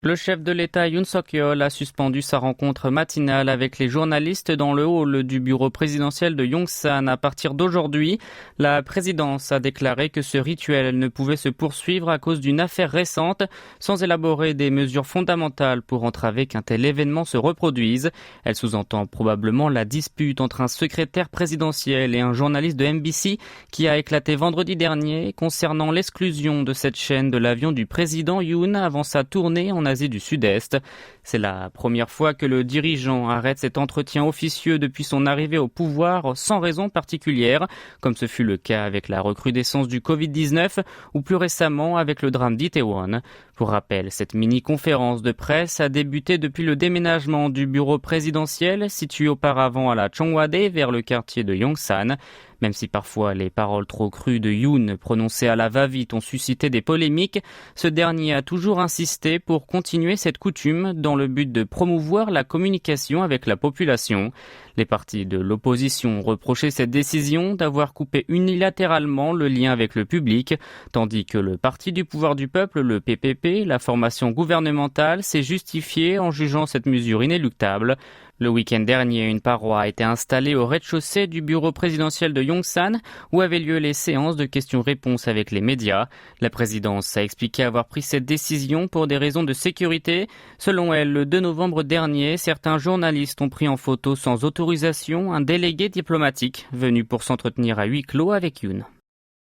Le chef de l'État Yoon Suk-yeol a suspendu sa rencontre matinale avec les journalistes dans le hall du bureau présidentiel de Yongsan à partir d'aujourd'hui. La présidence a déclaré que ce rituel ne pouvait se poursuivre à cause d'une affaire récente, sans élaborer des mesures fondamentales pour entraver qu'un tel événement se reproduise. Elle sous-entend probablement la dispute entre un secrétaire présidentiel et un journaliste de MBC qui a éclaté vendredi dernier concernant l'exclusion de cette chaîne de l'avion du président Yoon avant sa tournée en Asie du Sud-Est. C'est la première fois que le dirigeant arrête cet entretien officieux depuis son arrivée au pouvoir sans raison particulière, comme ce fut le cas avec la recrudescence du Covid-19 ou plus récemment avec le drame d'Itaewon. Pour rappel, cette mini-conférence de presse a débuté depuis le déménagement du bureau présidentiel situé auparavant à la Chongwade vers le quartier de Yongsan. Même si parfois les paroles trop crues de Yoon prononcées à la va-vite ont suscité des polémiques, ce dernier a toujours insisté pour continuer cette coutume dans le but de promouvoir la communication avec la population. Les partis de l'opposition ont reproché cette décision d'avoir coupé unilatéralement le lien avec le public, tandis que le Parti du pouvoir du peuple, le PPP, la formation gouvernementale, s'est justifié en jugeant cette mesure inéluctable. Le week-end dernier, une paroi a été installée au rez-de-chaussée du bureau présidentiel de Yongsan, où avaient lieu les séances de questions-réponses avec les médias. La présidence a expliqué avoir pris cette décision pour des raisons de sécurité. Selon elle, le 2 novembre dernier, certains journalistes ont pris en photo sans autorisation un délégué diplomatique venu pour s'entretenir à huis clos avec Yoon.